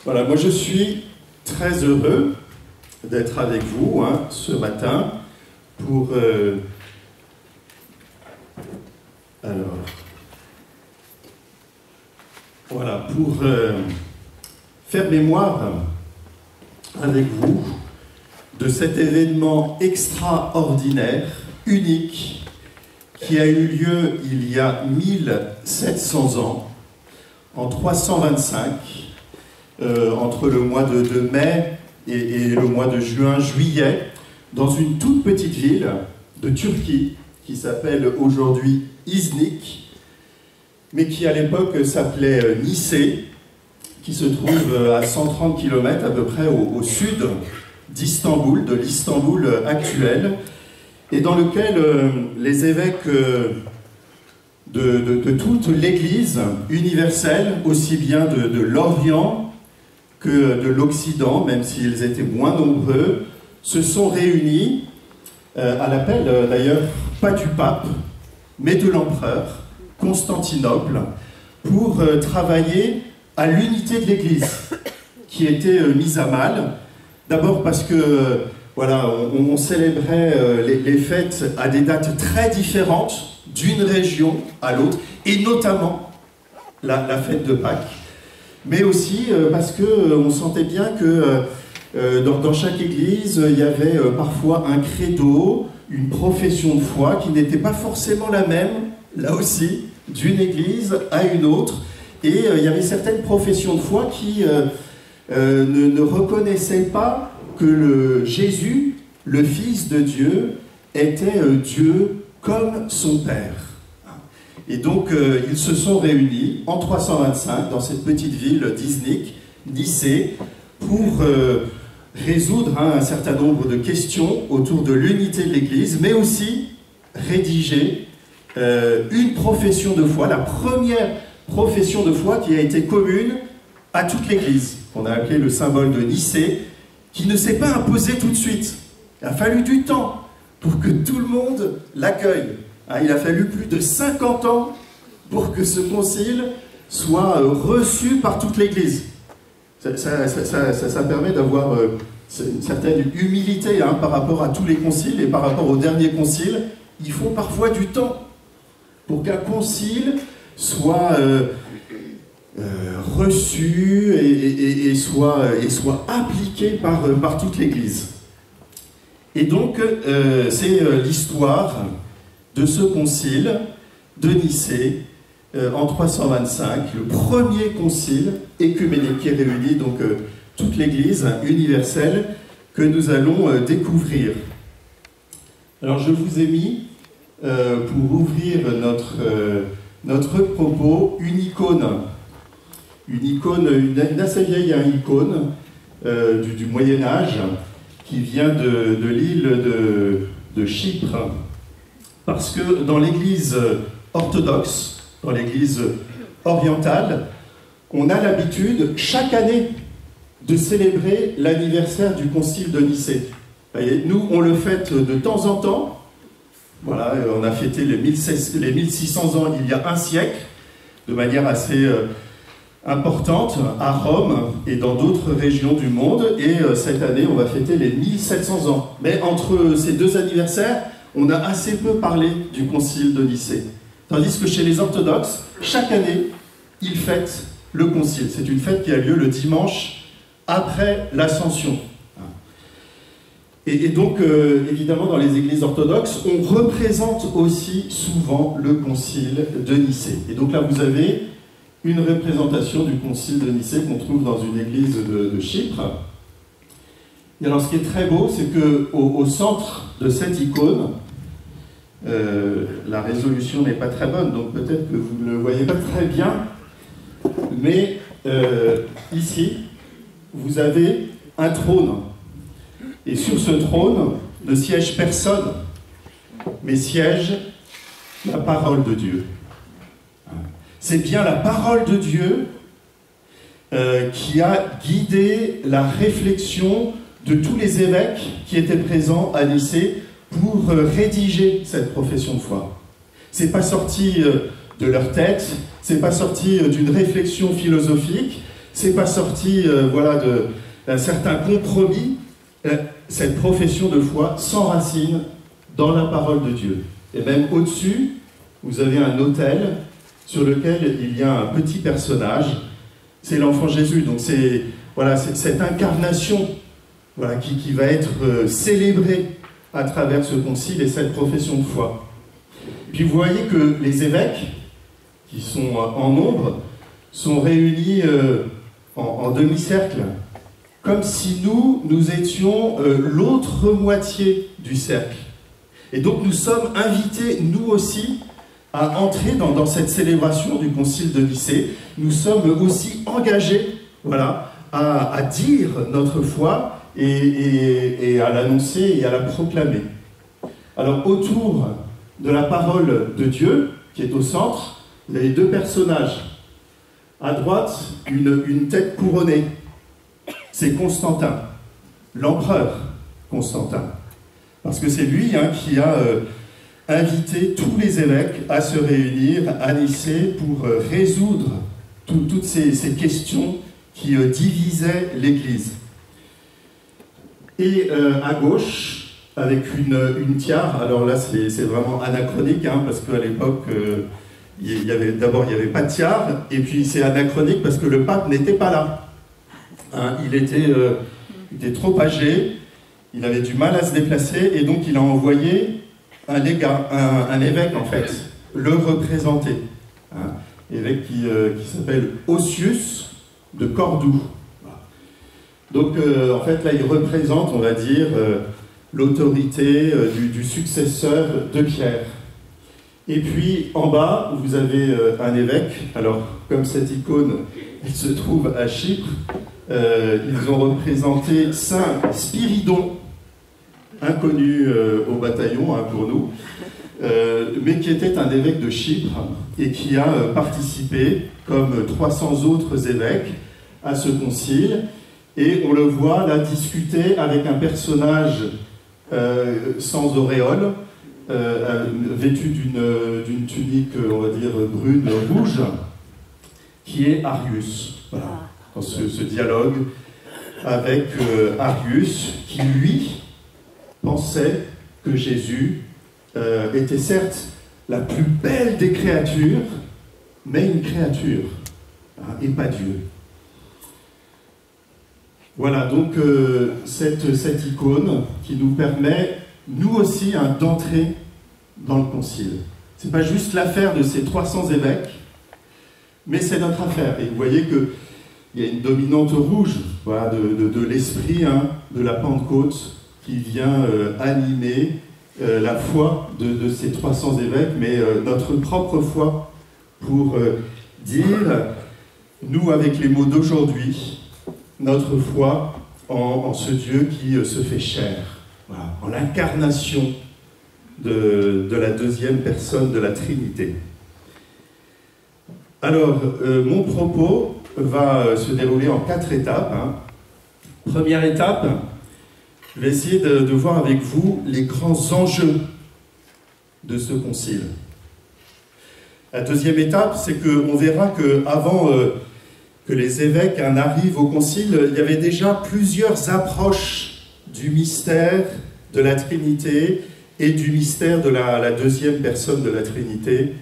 Voilà, moi je suis très heureux d'être avec vous ce matin pour faire mémoire avec vous de cet événement extraordinaire, unique, qui a eu lieu il y a 1700 ans, en 325, entre le mois de mai et le mois de juillet, dans une toute petite ville de Turquie qui s'appelle aujourd'hui Iznik, mais qui à l'époque s'appelait Nicée, qui se trouve à 130 km à peu près au sud d'Istanbul, de l'Istanbul actuel, et dans lequel les évêques de toute l'Église universelle, aussi bien de l'Orient que de l'Occident, même s'ils étaient moins nombreux, se sont réunis à l'appel d'ailleurs pas du pape, mais de l'empereur Constantinople, pour travailler à l'unité de l'Église, qui était mise à mal. D'abord parce que voilà, on célébrait les fêtes à des dates très différentes d'une région à l'autre, et notamment la fête de Pâques, mais aussi parce qu'on sentait bien que dans chaque église, il y avait parfois un credo, une profession de foi qui n'était pas forcément la même, là aussi, d'une église à une autre, et il y avait certaines professions de foi qui ne reconnaissaient pas que Jésus, le Fils de Dieu, était Dieu comme son Père. Et donc, ils se sont réunis en 325 dans cette petite ville d'Iznik, Nicée, pour résoudre un certain nombre de questions autour de l'unité de l'Église, mais aussi rédiger une profession de foi, la première profession de foi qui a été commune à toute l'Église, qu'on a appelé le symbole de Nicée, qui ne s'est pas imposé tout de suite. Il a fallu du temps pour que tout le monde l'accueille. Il a fallu plus de 50 ans pour que ce concile soit reçu par toute l'Église. Ça permet d'avoir une certaine humilité par rapport à tous les conciles, et par rapport au dernier concile, il faut parfois du temps pour qu'un concile soit reçu et soit appliqué par toute l'Église. Et donc, c'est l'histoire de ce concile de Nicée en 325, le premier concile œcuménique qui réunit donc toute l'Église universelle que nous allons découvrir. Alors je vous ai mis, pour ouvrir notre propos, une icône, une assez vieille icône du Moyen-Âge, qui vient de l'île de Chypre, parce que dans l'Église orthodoxe, dans l'Église orientale, on a l'habitude, chaque année, de célébrer l'anniversaire du concile de Nicée. Voyez, nous, on le fête de temps en temps. Voilà, on a fêté les 1600 ans il y a un siècle, de manière assez importante, à Rome et dans d'autres régions du monde. Et cette année, on va fêter les 1700 ans. Mais entre ces deux anniversaires, on a assez peu parlé du concile de Nicée. Tandis que chez les orthodoxes, chaque année, ils fêtent le concile. C'est une fête qui a lieu le dimanche après l'Ascension. Et donc, évidemment, dans les églises orthodoxes, on représente aussi souvent le concile de Nicée. Et donc là, vous avez une représentation du concile de Nicée qu'on trouve dans une église de Chypre. Et alors, ce qui est très beau, c'est qu'au centre de cette icône, la résolution n'est pas très bonne, donc peut-être que vous ne le voyez pas très bien, mais ici, vous avez un trône. Et sur ce trône ne siège personne, mais siège la parole de Dieu. C'est bien la parole de Dieu qui a guidé la réflexion de tous les évêques qui étaient présents à Nicée pour rédiger cette profession de foi. C'est pas sorti de leur tête, c'est pas sorti d'une réflexion philosophique, c'est pas sorti voilà, d'un certain compromis. Cette profession de foi s'enracine dans la parole de Dieu. Et même au-dessus, vous avez un autel sur lequel il y a un petit personnage, c'est l'enfant Jésus. Donc c'est voilà, cette incarnation voilà, qui va être célébrée à travers ce concile et cette profession de foi. Puis vous voyez que les évêques, qui sont en nombre, sont réunis en demi-cercle, comme si nous étions l'autre moitié du cercle. Et donc nous sommes invités, nous aussi, à entrer dans cette célébration du concile de Nicée. Nous sommes aussi engagés voilà, à dire notre foi et à l'annoncer et à la proclamer. Alors autour de la parole de Dieu, qui est au centre, vous avez deux personnages. À droite, une tête couronnée. C'est Constantin, l'empereur Constantin. Parce que c'est lui qui a invité tous les évêques à se réunir à Nicée pour résoudre toutes ces questions qui divisaient l'Église. Et à gauche, avec une tiare, alors là c'est vraiment anachronique, parce qu'à l'époque, d'abord il n'y avait pas de tiare, et puis c'est anachronique parce que le pape n'était pas là. Il était trop âgé, il avait du mal à se déplacer, et donc il a envoyé un évêque en fait, le représenter. Évêque qui s'appelle Ossius de Cordoue. Donc en fait là il représente, on va dire, l'autorité du successeur de Pierre. Et puis en bas vous avez un évêque, alors comme cette icône il se trouve à Chypre, ils ont représenté Saint Spiridon, inconnu au bataillon pour nous, mais qui était un évêque de Chypre et qui a participé, comme 300 autres évêques, à ce concile. Et on le voit là discuter avec un personnage sans auréole, vêtu d'une tunique, on va dire, brune, rouge, qui est Arius. Voilà. Dans ce dialogue avec Arius, qui lui pensait que Jésus était certes la plus belle des créatures, mais une créature, et pas Dieu. Voilà, donc cette icône qui nous permet, nous aussi, d'entrer dans le concile. Ce n'est pas juste l'affaire de ces 300 évêques, mais c'est notre affaire. Et vous voyez qu'il y a une dominante rouge voilà, de l'esprit de la Pentecôte qui vient animer la foi de ces 300 évêques, mais notre propre foi pour dire, nous avec les mots d'aujourd'hui, notre foi en ce Dieu qui se fait chair, voilà, en l'incarnation de la deuxième personne de la Trinité. Alors, mon propos va se dérouler en 4 étapes. Première étape, je vais essayer de voir avec vous les grands enjeux de ce concile. La deuxième étape, c'est qu'on verra qu'avant que les évêques arrivent au concile, il y avait déjà plusieurs approches du mystère de la Trinité et du mystère de la deuxième personne de la Trinité,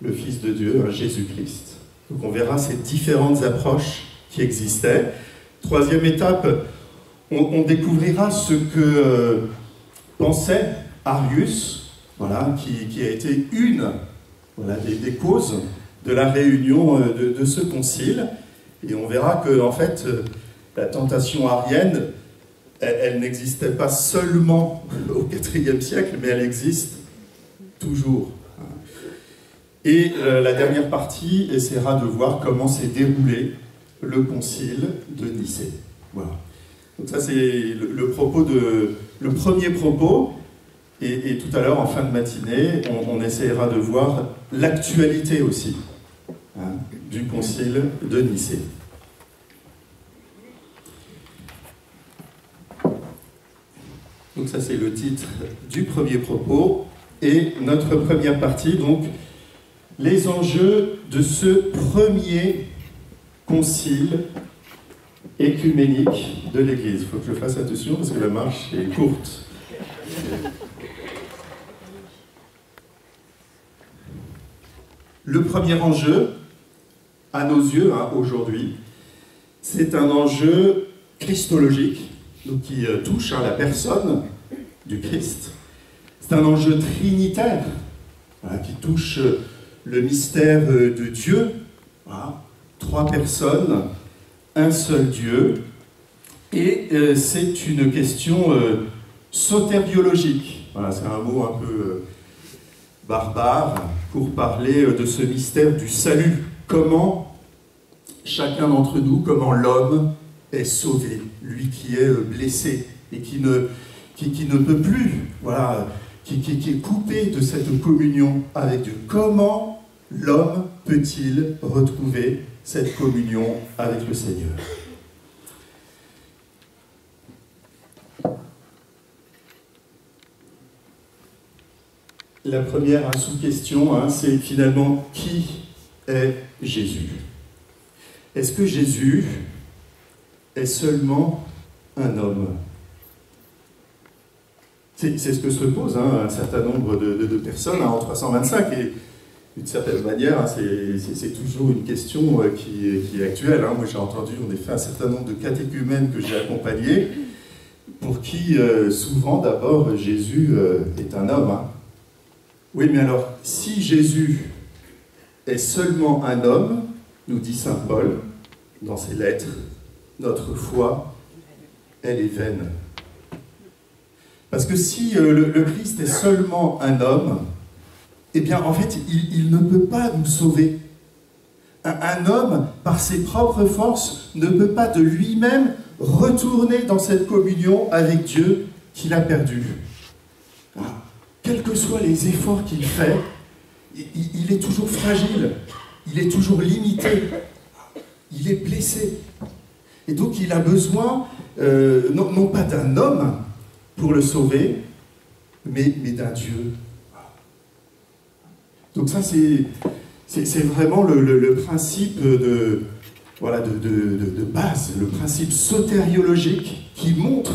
le Fils de Dieu, Jésus-Christ. Donc on verra ces différentes approches qui existaient. Troisième étape, on découvrira ce que pensait Arius, voilà, qui a été une des causes de la réunion de ce concile. Et on verra que, en fait, la tentation arienne, elle n'existait pas seulement au IVe siècle, mais elle existe toujours. Et la dernière partie essaiera de voir comment s'est déroulé le concile de Nicée. Voilà. Donc ça, c'est le premier propos. Et tout à l'heure, en fin de matinée, on essaiera de voir l'actualité aussi du concile de Nicée. Donc ça, c'est le titre du premier propos. Et notre première partie, donc, les enjeux de ce premier concile écuménique de l'Église. Il faut que je fasse attention parce que la marche est courte. Le premier enjeu, à nos yeux, aujourd'hui, c'est un enjeu christologique, donc qui touche à la personne du Christ. C'est un enjeu trinitaire, qui touche le mystère de Dieu. Voilà. 3 personnes, un seul Dieu. Et c'est une question sotériologique. Voilà, c'est un mot un peu barbare pour parler de ce mystère du salut. Comment chacun d'entre nous, comment l'homme est sauvé, lui qui est blessé et qui ne peut plus, voilà, qui est coupé de cette communion avec Dieu. Comment l'homme peut-il retrouver cette communion avec le Seigneur? La première sous-question, c'est finalement qui est Jésus? Est-ce que Jésus est seulement un homme? C'est ce que se pose un certain nombre de personnes en 325, et d'une certaine manière, c'est toujours une question qui est actuelle. Moi, j'ai entendu en effet un certain nombre de catéchumènes que j'ai accompagnés, pour qui, souvent, d'abord, Jésus est un homme. Oui, mais alors, si Jésus est seulement un homme, nous dit saint Paul dans ses lettres, notre foi, elle est vaine. Parce que si le Christ est seulement un homme, eh bien, en fait, il ne peut pas nous sauver. Un homme, par ses propres forces, ne peut pas de lui-même retourner dans cette communion avec Dieu qu'il a perdue. Quels que soient les efforts qu'il fait, il est toujours fragile, il est toujours limité, il est blessé. Et donc il a besoin, non pas d'un homme pour le sauver, mais d'un Dieu. Donc ça, c'est vraiment le principe de base, le principe sotériologique qui montre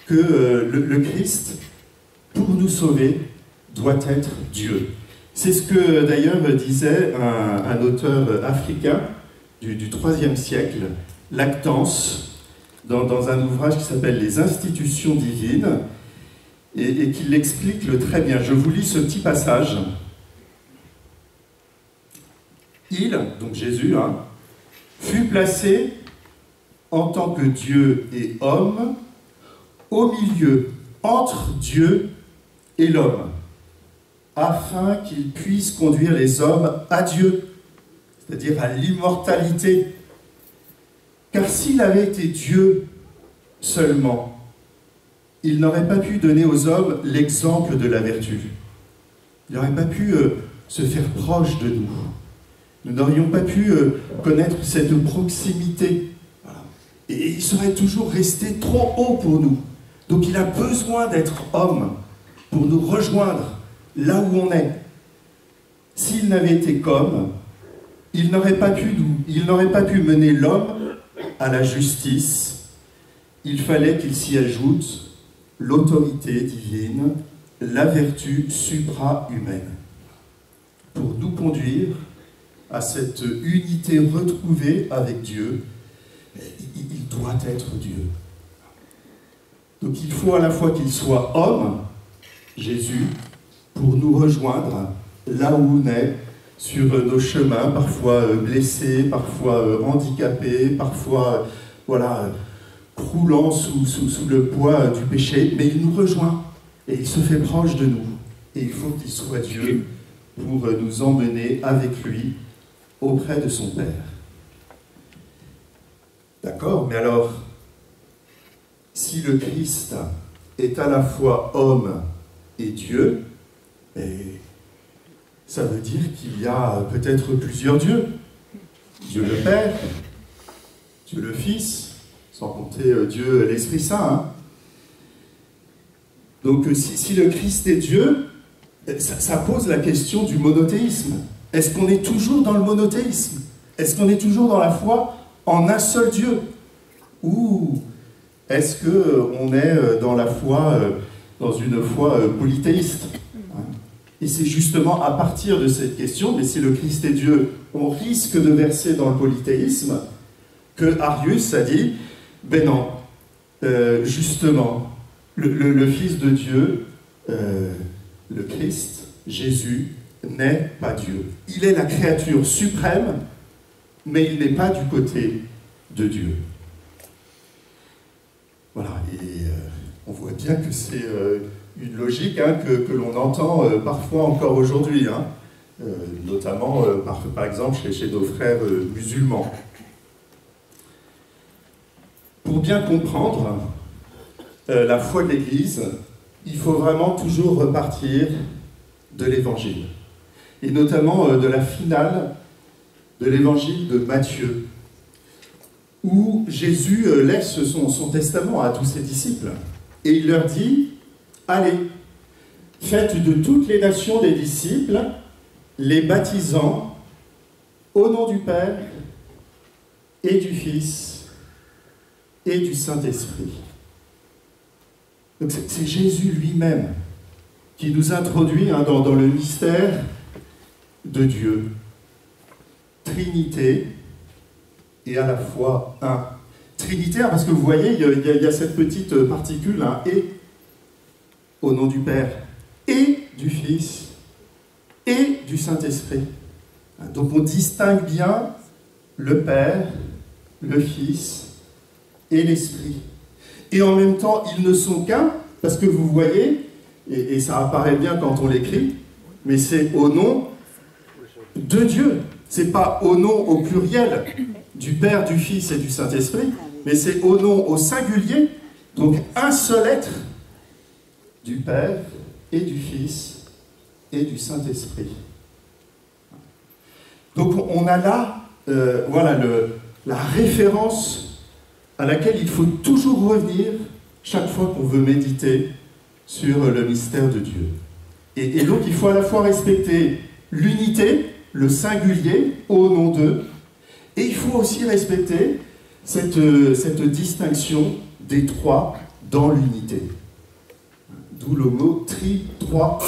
que le Christ, pour nous sauver, doit être Dieu. C'est ce que d'ailleurs disait un auteur africain du IIIe siècle, Lactance, dans un ouvrage qui s'appelle « Les institutions divines », et qui l'explique très bien. Je vous lis ce petit passage. Il, donc Jésus, fut placé en tant que Dieu et homme au milieu, entre Dieu et l'homme, afin qu'il puisse conduire les hommes à Dieu, c'est-à-dire à l'immortalité. Car s'il avait été Dieu seulement, il n'aurait pas pu donner aux hommes l'exemple de la vertu. Il n'aurait pas pu se faire proche de nous. Nous n'aurions pas pu connaître cette proximité. Voilà. Et il serait toujours resté trop haut pour nous. Donc il a besoin d'être homme pour nous rejoindre là où on est. S'il n'avait été comme, il n'aurait pas pu mener l'homme à la justice. Il fallait qu'il s'y ajoute l'autorité divine, la vertu supra-humaine, pour nous conduire à cette unité retrouvée avec Dieu. Il doit être Dieu. Donc il faut à la fois qu'il soit homme, Jésus, pour nous rejoindre là où on est, sur nos chemins, parfois blessés, parfois handicapés, parfois croulant sous le poids du péché, mais il nous rejoint et il se fait proche de nous. Et il faut qu'il soit Dieu pour nous emmener avec lui auprès de son Père. D'accord, mais alors, si le Christ est à la fois homme et Dieu, ça veut dire qu'il y a peut-être plusieurs dieux. Dieu le Père, Dieu le Fils, sans compter Dieu l'Esprit Saint. Donc si le Christ est Dieu, ça pose la question du monothéisme. Est-ce qu'on est toujours dans le monothéisme? Est-ce qu'on est toujours dans la foi en un seul Dieu? Ou est-ce qu'on est dans la foi, dans une foi polythéiste? Et c'est justement à partir de cette question, mais si le Christ est Dieu, on risque de verser dans le polythéisme, que Arius a dit, ben non, justement, le Fils de Dieu, le Christ, Jésus, n'est pas Dieu. Il est la créature suprême, mais il n'est pas du côté de Dieu. Voilà, et on voit bien que c'est une logique que l'on entend parfois encore aujourd'hui, notamment par exemple chez nos frères musulmans. Pour bien comprendre la foi de l'Église, il faut vraiment toujours repartir de l'Évangile, et notamment de la finale de l'Évangile de Matthieu, où Jésus laisse son testament à tous ses disciples, et il leur dit, allez, faites de toutes les nations des disciples, les baptisant au nom du Père et du Fils et du Saint-Esprit. Donc c'est Jésus lui-même qui nous introduit dans le mystère de Dieu, Trinité et à la fois un. Trinitaire, parce que vous voyez, il y a cette petite particule, et, au nom du Père, et du Fils, et du Saint-Esprit. Donc on distingue bien le Père, le Fils et l'Esprit. Et en même temps, ils ne sont qu'un, parce que vous voyez, et ça apparaît bien quand on l'écrit, mais c'est au nom de Dieu. C'est pas au nom au pluriel du Père, du Fils et du Saint-Esprit, mais c'est au nom au singulier, donc un seul être du Père et du Fils et du Saint-Esprit. Donc on a là, voilà, la référence à laquelle il faut toujours revenir chaque fois qu'on veut méditer sur le mystère de Dieu. Et donc il faut à la fois respecter l'unité, le singulier, au nom d'eux, et il faut aussi respecter cette distinction des trois dans l'unité. D'où le mot tri-trois.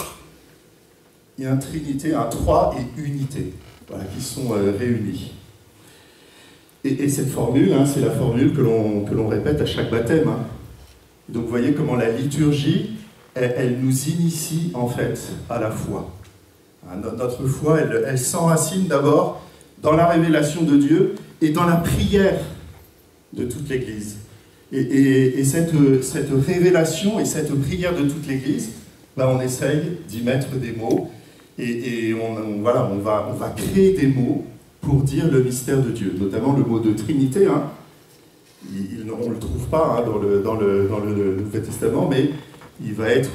Il y a un trinité, un trois et unité, voilà, qui sont réunis. Et cette formule, c'est la formule que l'on répète à chaque baptême. Donc vous voyez comment la liturgie, elle nous initie en fait à la foi. Notre foi, elle s'enracine d'abord dans la révélation de Dieu et dans la prière de toute l'Église. Et cette révélation et cette prière de toute l'Église, on essaye d'y mettre des mots, et on va créer des mots pour dire le mystère de Dieu, notamment le mot de Trinité. On ne le trouve pas dans le Nouveau Testament, mais il va être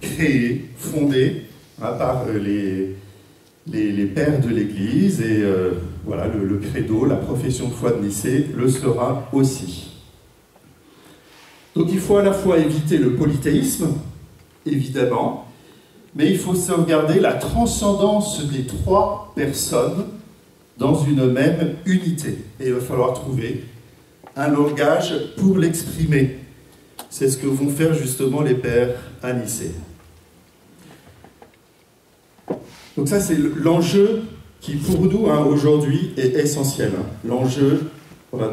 créé, fondé par les pères de l'Église, et voilà, le credo, la profession de foi de Nicée, le sera aussi. Donc il faut à la fois éviter le polythéisme, évidemment, mais il faut sauvegarder la transcendance des trois personnes dans une même unité. Et il va falloir trouver un langage pour l'exprimer. C'est ce que vont faire justement les pères à Nicée. Donc ça, c'est l'enjeu qui, pour nous, aujourd'hui, est essentiel. L'enjeu à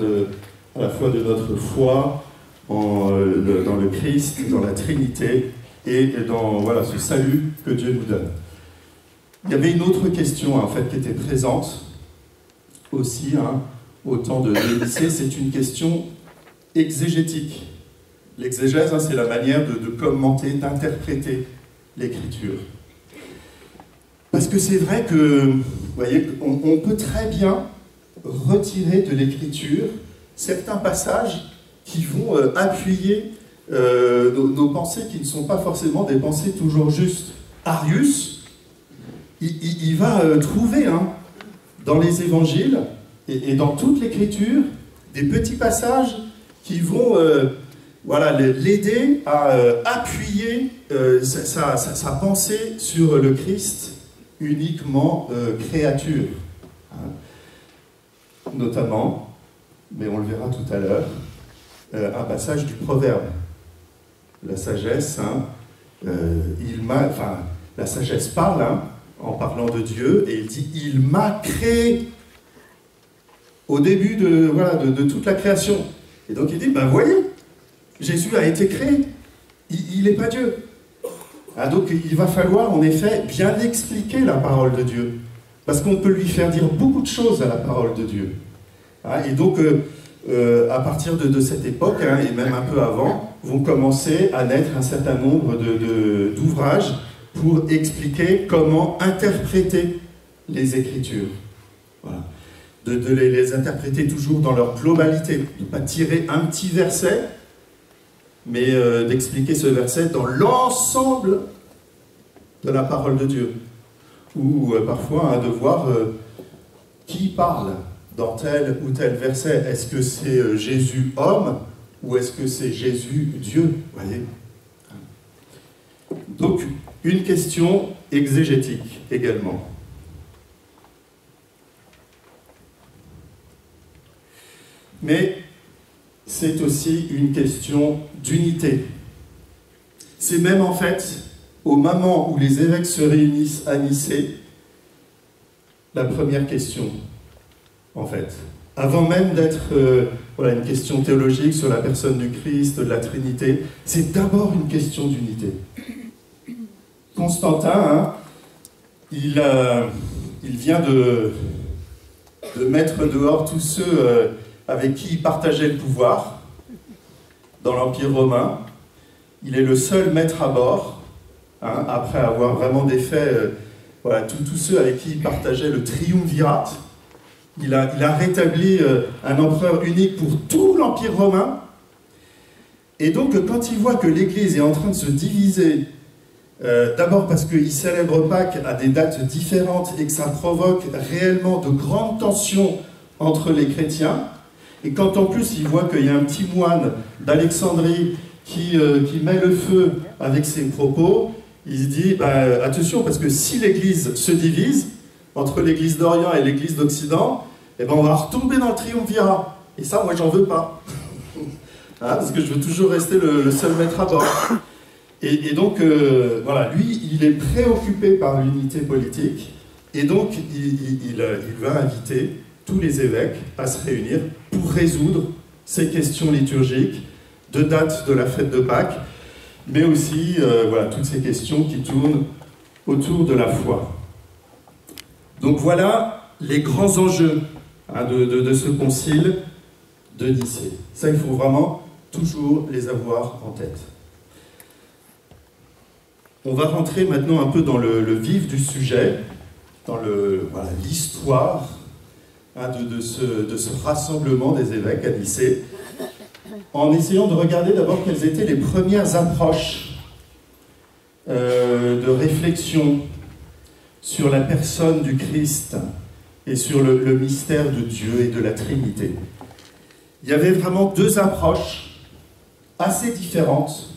la fois de notre foi dans le Christ, dans la Trinité, et dans ce salut que Dieu nous donne. Il y avait une autre question, en fait, qui était présente aussi au temps de Nicée, c'est une question exégétique. L'exégèse, c'est la manière de commenter, d'interpréter l'Écriture. Parce que c'est vrai que, vous voyez, on peut très bien retirer de l'Écriture certains passages qui vont appuyer nos pensées qui ne sont pas forcément des pensées toujours justes. Arius, il va trouver dans les évangiles et dans toute l'Écriture des petits passages qui vont l'aider à appuyer sa pensée sur le Christ uniquement créature. Notamment, mais on le verra tout à l'heure, un passage du Proverbe. La sagesse, hein, la sagesse parle, hein, en parlant de Dieu, et il dit « Il m'a créé » au début de toute la création. Et donc il dit « Ben voyez, Jésus a été créé, il n'est pas Dieu. » Donc il va falloir en effet bien expliquer la parole de Dieu, parce qu'on peut lui faire dire beaucoup de choses à la parole de Dieu. Et donc à partir de cette époque, et même un peu avant, vont commencer à naître un certain nombre d'ouvrages pour expliquer comment interpréter les Écritures. Voilà. De les interpréter toujours dans leur globalité, de ne pas tirer un petit verset, mais d'expliquer ce verset dans l'ensemble de la parole de Dieu. Ou parfois de voir qui parle dans tel ou tel verset. Est-ce que c'est Jésus homme ou est-ce que c'est Jésus Dieu? Voyez. Donc, une question exégétique également. Mais c'est aussi une question d'unité. C'est même en fait, au moment où les évêques se réunissent à Nicée, la première question, en fait. Avant même d'être une question théologique sur la personne du Christ, de la Trinité, c'est d'abord une question d'unité. Constantin, il vient de mettre dehors tous ceux avec qui il partageait le pouvoir dans l'Empire romain. Il est le seul maître à bord, après avoir vraiment défait tous ceux avec qui il partageait le triumvirat. Il a rétabli un empereur unique pour tout l'Empire romain. Et donc, quand il voit que l'Église est en train de se diviser, d'abord parce qu'il célèbre Pâques à des dates différentes et que ça provoque réellement de grandes tensions entre les chrétiens, et quand en plus il voit qu'il y a un petit moine d'Alexandrie qui met le feu avec ses propos, il se dit attention, parce que si l'Église se divise entre l'Église d'Orient et l'Église d'Occident, eh ben on va retomber dans le triumvirat. Et ça, moi, j'en veux pas. Parce que je veux toujours rester le seul maître à bord. Et donc, lui, il est préoccupé par l'unité politique, et donc il va inviter tous les évêques à se réunir pour résoudre ces questions liturgiques de date de la fête de Pâques, mais aussi toutes ces questions qui tournent autour de la foi. Donc voilà les grands enjeux de ce concile de Nicée. Ça, il faut vraiment toujours les avoir en tête. On va rentrer maintenant un peu dans le vif du sujet, dans l'histoire de ce rassemblement des évêques à Nicée, en essayant de regarder d'abord quelles étaient les premières approches de réflexion sur la personne du Christ et sur le mystère de Dieu et de la Trinité. Il y avait vraiment deux approches assez différentes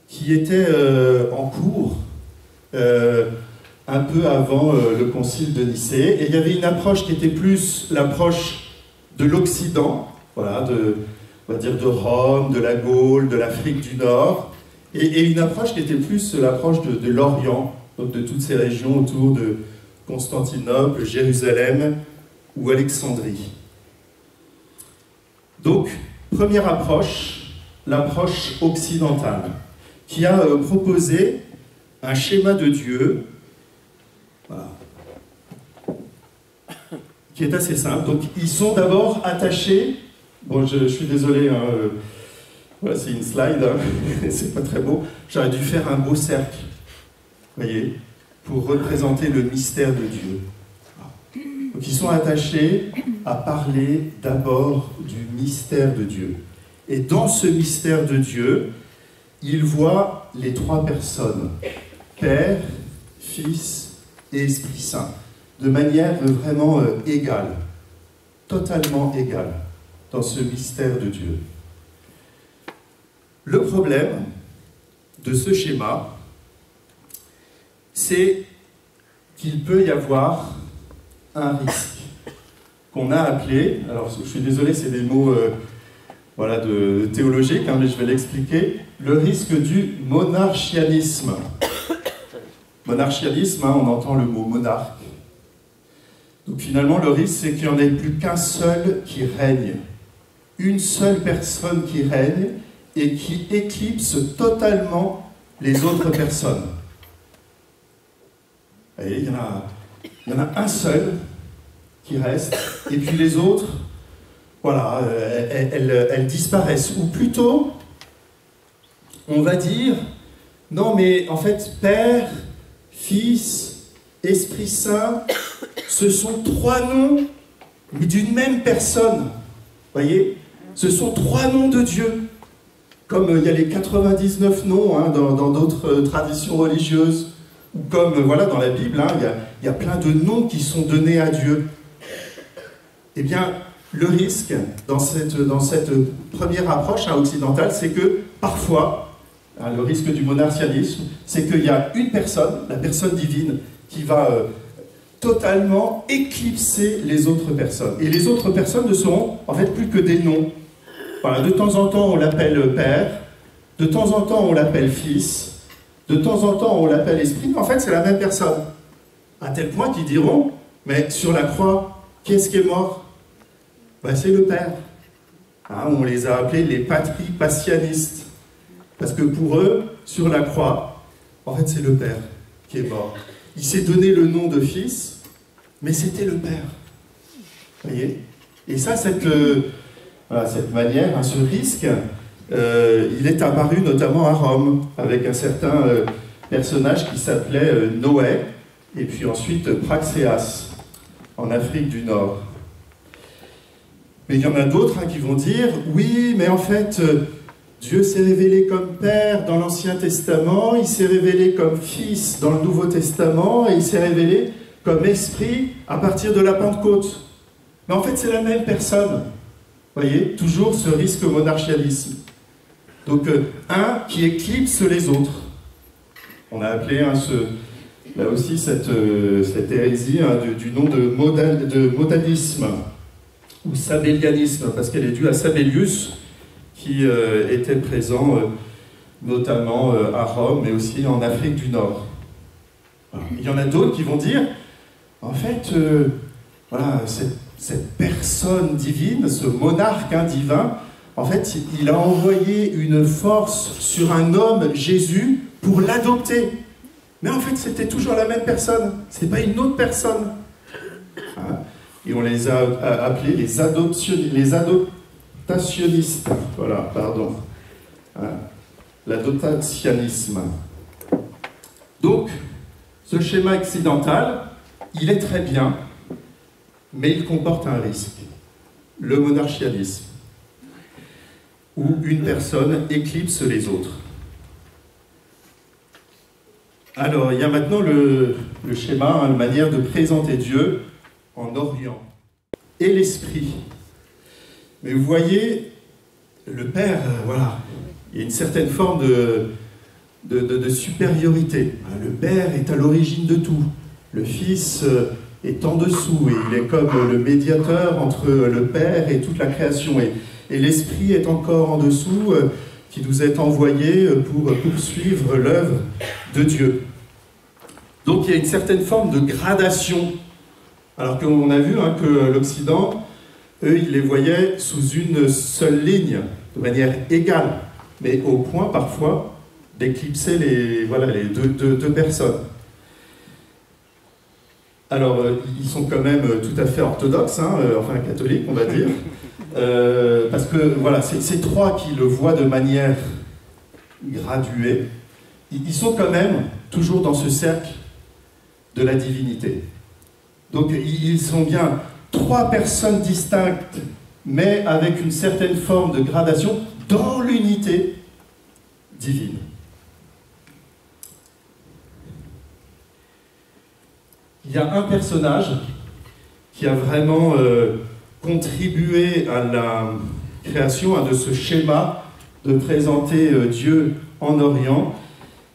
qui étaient en cours un peu avant le concile de Nicée. Et il y avait une approche qui était plus l'approche de l'Occident, on va dire de Rome, de la Gaule, de l'Afrique du Nord, et une approche qui était plus l'approche de l'Orient, donc de toutes ces régions autour de Constantinople, Jérusalem ou Alexandrie. Donc, première approche, l'approche occidentale, qui a proposé un schéma de Dieu qui est assez simple. Donc, ils sont d'abord attachés, bon, je suis désolé, c'est une slide, c'est pas très beau, j'aurais dû faire un beau cercle, voyez, pour représenter le mystère de Dieu. Donc, ils sont attachés à parler d'abord du mystère de Dieu. Et dans ce mystère de Dieu, ils voient les trois personnes, Père, Fils et Esprit Saint, de manière vraiment égale, totalement égale, dans ce mystère de Dieu. Le problème de ce schéma, c'est qu'il peut y avoir un risque. qu'on a appelé, alors je suis désolé, c'est des mots voilà, de théologiques, hein, mais je vais l'expliquer, le risque du monarchianisme. Monarchianisme, hein, on entend le mot monarque. Donc finalement, le risque, c'est qu'il n'y en ait plus qu'un seul qui règne. Une seule personne qui règne et qui éclipse totalement les autres personnes. Et il y en a un seul qui reste, et puis les autres, voilà, elles disparaissent. Ou plutôt, on va dire, non mais en fait, Père, Fils, Esprit Saint, ce sont trois noms, mais d'une même personne. Voyez, ce sont trois noms de Dieu. Comme il y a les 99 noms hein, dans d'autres traditions religieuses, ou comme voilà, dans la Bible, hein, il y a plein de noms qui sont donnés à Dieu. Eh bien, le risque dans cette première approche hein, occidentale, c'est que parfois, hein, le risque du monarchianisme, c'est qu'il y a une personne, la personne divine, qui va totalement éclipser les autres personnes. Et les autres personnes ne seront en fait plus que des noms. Voilà, de temps en temps, on l'appelle Père, de temps en temps, on l'appelle Fils, de temps en temps, on l'appelle Esprit, mais en fait, c'est la même personne. À tel point qu'ils diront, mais sur la croix, qui est-ce qui est mort? Ben, c'est le Père. Hein, on les a appelés les patripassianistes. Parce que pour eux, sur la croix, en fait, c'est le Père qui est mort. Il s'est donné le nom de Fils, mais c'était le Père. Vous voyez? Et ça, cette manière, hein, ce risque, il est apparu notamment à Rome, avec un certain personnage qui s'appelait Noé, et puis ensuite Praxéas, en Afrique du Nord. Mais il y en a d'autres hein, qui vont dire, oui, mais en fait, Dieu s'est révélé comme Père dans l'Ancien Testament, il s'est révélé comme Fils dans le Nouveau Testament, et il s'est révélé comme Esprit à partir de la Pentecôte. Mais en fait, c'est la même personne. Vous voyez, toujours ce risque monarchialisme. Donc, un qui éclipse les autres. On a appelé hein, là aussi cette hérésie hein, du nom de modalisme, ou sabellianisme, parce qu'elle est due à Sabellius, qui était présent notamment à Rome, mais aussi en Afrique du Nord. Voilà. Il y en a d'autres qui vont dire, en fait, voilà, cette personne divine, ce monarque hein, divin, en fait, il a envoyé une force sur un homme, Jésus, pour l'adopter. Mais en fait, c'était toujours la même personne, c'est pas une autre personne. Hein? Et on les a appelés les adoptationnistes. Voilà, pardon. Hein? L'adoptationnisme. Donc, ce schéma occidental, il est très bien, mais il comporte un risque. Le monarchianisme, où une personne éclipse les autres. Alors, il y a maintenant le schéma, une manière de présenter Dieu en Orient. Et l'Esprit. Mais vous voyez, le Père, voilà, il y a une certaine forme de supériorité. Le Père est à l'origine de tout. Le Fils est en dessous, et il est comme le médiateur entre le Père et toute la création. Et l'Esprit est encore en dessous, qui nous est envoyé pour poursuivre l'œuvre de Dieu. Donc il y a une certaine forme de gradation. Alors qu'on a vu hein, que l'Occident, eux, ils les voyaient sous une seule ligne, de manière égale, mais au point parfois d'éclipser les deux personnes. Alors, ils sont quand même tout à fait orthodoxes, hein, enfin catholiques, on va dire, parce que voilà, ces trois qui le voient de manière graduée, ils sont quand même toujours dans ce cercle de la divinité. Donc, ils sont bien trois personnes distinctes, mais avec une certaine forme de gradation dans l'unité divine. Il y a un personnage qui a vraiment contribué à la création de ce schéma de présenter Dieu en Orient.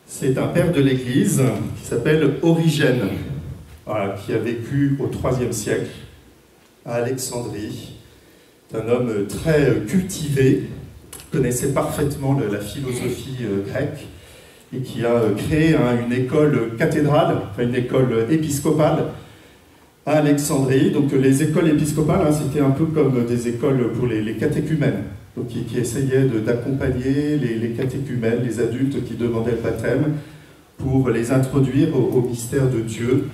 C'est un père de l'Église qui s'appelle Origène, voilà, qui a vécu au IIIe siècle. à Alexandrie. C'est un homme très cultivé, connaissait parfaitement la philosophie grecque et qui a créé une école cathédrale, enfin une école épiscopale à Alexandrie. Donc les écoles épiscopales, c'était un peu comme des écoles pour les catéchumènes, donc qui essayaient d'accompagner les catéchumènes, les adultes qui demandaient le baptême, pour les introduire au mystère de Dieu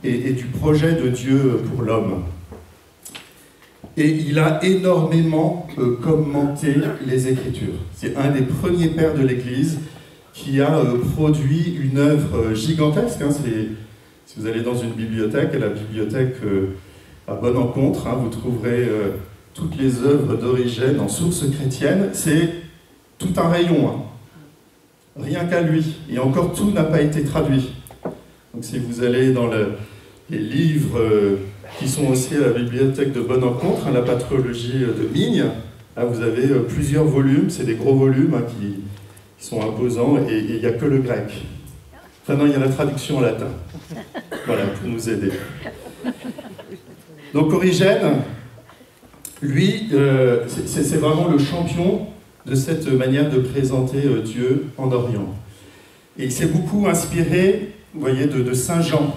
et du projet de Dieu pour l'homme. Et il a énormément commenté les Écritures. C'est un des premiers pères de l'Église qui a produit une œuvre gigantesque. Si vous allez dans une bibliothèque, à la bibliothèque à Bonne-Encontre, vous trouverez toutes les œuvres d'Origène en source chrétienne. C'est tout un rayon, rien qu'à lui. Et encore, tout n'a pas été traduit. Donc si vous allez dans les livres qui sont aussi à la bibliothèque de Bonne-Encontre, la patrologie de Migne, vous avez plusieurs volumes, c'est des gros volumes qui sont imposants, et il n'y a que le grec. Enfin non, il y a la traduction en latin. Voilà, pour nous aider. Donc Origène, lui, c'est vraiment le champion de cette manière de présenter Dieu en Orient. Et il s'est beaucoup inspiré, vous voyez, de Saint Jean.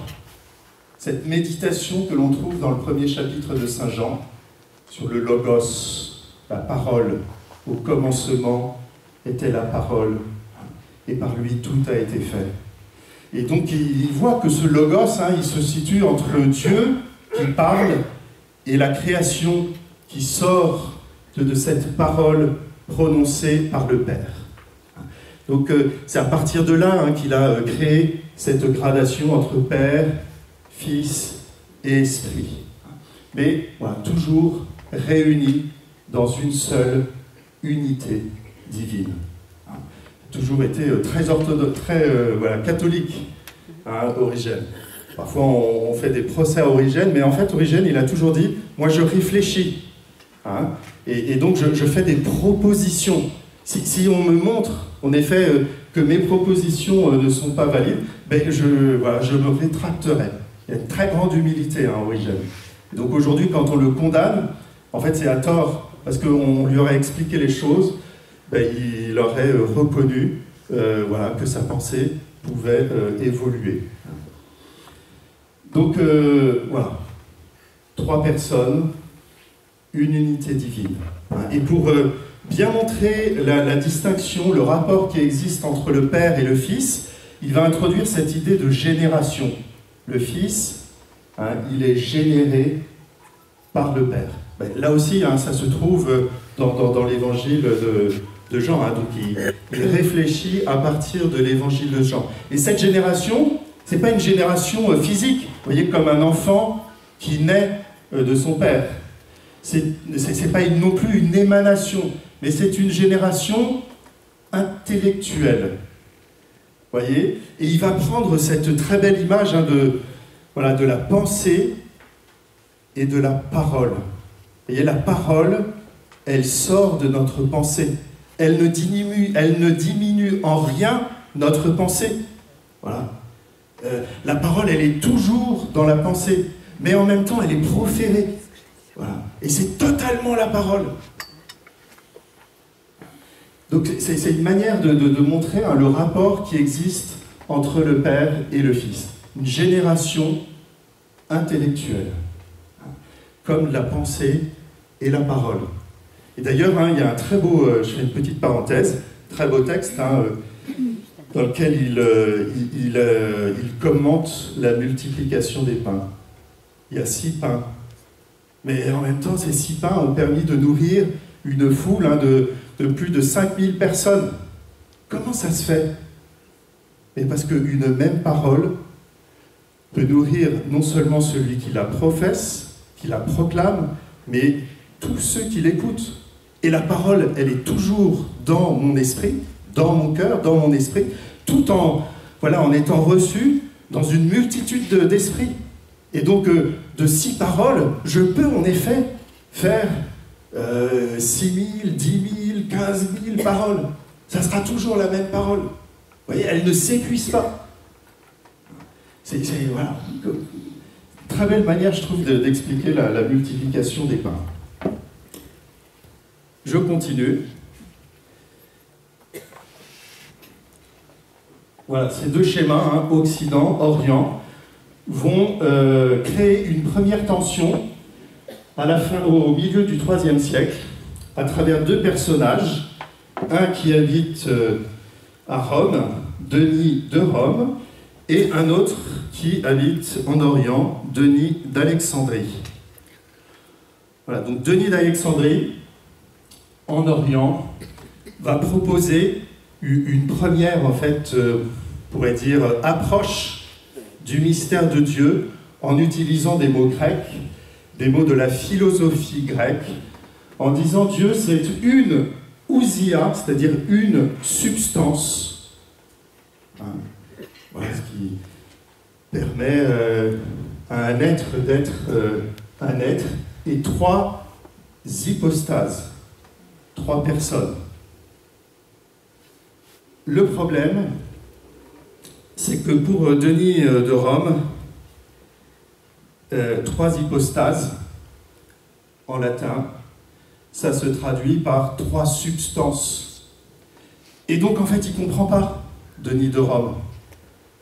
Cette méditation que l'on trouve dans le premier chapitre de Saint Jean, sur le Logos, la parole. Au commencement était la parole, et par lui tout a été fait. Et donc il voit que ce Logos, il se situe entre Dieu qui parle et la création qui sort de cette parole prononcée par le Père. Donc c'est à partir de là qu'il a créé cette gradation entre Père, Fils et Esprit. Mais voilà, toujours réunis dans une seule unité divine. Toujours été très orthodoxe, très catholique, Origène. Parfois on fait des procès à Origène, mais en fait Origène il a toujours dit, moi je réfléchis, et donc je fais des propositions. Si on me montre en effet que mes propositions ne sont pas valides, je me rétracterai. Il y a une très grande humilité à Origène. Et donc aujourd'hui quand on le condamne, en fait c'est à tort, parce qu'on lui aurait expliqué les choses, il aurait reconnu que sa pensée pouvait évoluer. Donc voilà, 3 personnes, une unité divine. Et pour bien montrer la distinction, le rapport qui existe entre le Père et le Fils, il va introduire cette idée de génération. Le Fils, il est généré par le Père. Là aussi, ça se trouve dans l'évangile de Jean, donc il réfléchit à partir de l'évangile de Jean. Et cette génération, ce n'est pas une génération physique, vous voyez, comme un enfant qui naît de son père. C'est pas non plus une émanation, mais c'est une génération intellectuelle. Vous voyez? Et il va prendre cette très belle image de la pensée et de la parole. Vous voyez, la parole, elle sort de notre pensée. Elle ne diminue en rien notre pensée. Voilà. La parole, elle est toujours dans la pensée, mais en même temps, elle est proférée. Voilà. Et c'est totalement la parole. Donc c'est une manière de montrer le rapport qui existe entre le Père et le Fils. Une génération intellectuelle, comme la pensée et la parole. Et d'ailleurs, il y a un très beau, je fais une petite parenthèse, très beau texte, dans lequel il commente la multiplication des pains. Il y a 6 pains. Mais en même temps, ces 6 pains ont permis de nourrir une foule de plus de 5000 personnes. Comment ça se fait? Et parce qu'une même parole peut nourrir non seulement celui qui la professe, qui la proclame, mais tous ceux qui l'écoutent. Et la parole, elle est toujours dans mon esprit, dans mon cœur, dans mon esprit, tout en étant reçue dans une multitude d'esprits. Et donc, de 6 paroles, je peux en effet faire 6 000, 10 000, 15 000 paroles. Ça sera toujours la même parole. Vous voyez, elle ne s'épuise pas. C'est très belle manière, je trouve, d'expliquer la multiplication des pains. Je continue. Voilà, ces deux schémas, hein, Occident, Orient, vont créer une première tension au milieu du IIIe siècle, à travers deux personnages, un qui habite à Rome, Denis de Rome, et un autre qui habite en Orient, Denis d'Alexandrie. Voilà, donc Denis d'Alexandrie, en Orient, va proposer une première, en fait, on pourrait dire, approche du mystère de Dieu en utilisant des mots grecs, des mots de la philosophie grecque, en disant Dieu c'est une ousia, c'est-à-dire une substance. Hein, voilà ce qui permet à un être d'être un être, et trois hypostases, trois personnes. Le problème, c'est que pour Denis de Rome, trois hypostases, en latin, ça se traduit par trois substances. Et donc, en fait, il ne comprend pas, Denis de Rome.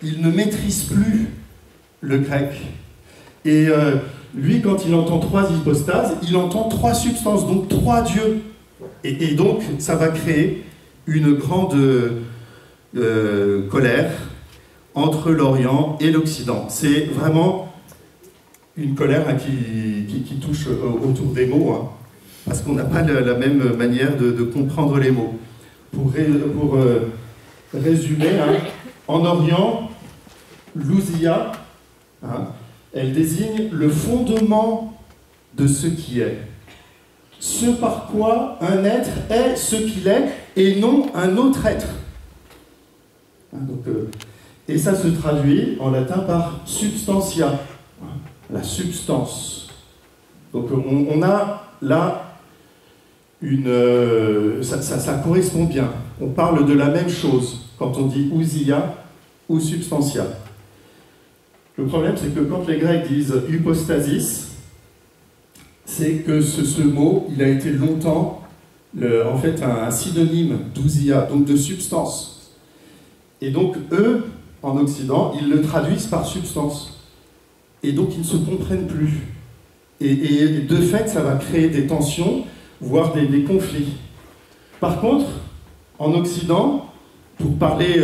Il ne maîtrise plus le grec. Et lui, quand il entend trois hypostases, il entend trois substances, donc trois dieux. Et donc, ça va créer une grande colère entre l'Orient et l'Occident. C'est vraiment une colère hein, qui touche autour des mots, hein, parce qu'on n'a pas la même manière de comprendre les mots. Pour résumer, hein, en Orient, l'ousia, hein, elle désigne le fondement de ce qui est. Ce par quoi un être est ce qu'il est et non un autre être. Donc, et ça se traduit en latin par substantia, la substance. Donc on a là ça correspond bien. On parle de la même chose quand on dit ousia ou substantia. Le problème c'est que quand les Grecs disent hypostasis, c'est que ce mot, il a été longtemps en fait un synonyme d'ousia, donc de substance. Et donc eux, en Occident, ils le traduisent par substance. Et donc ils ne se comprennent plus. Et de fait, ça va créer des tensions, voire des conflits. Par contre, en Occident, pour parler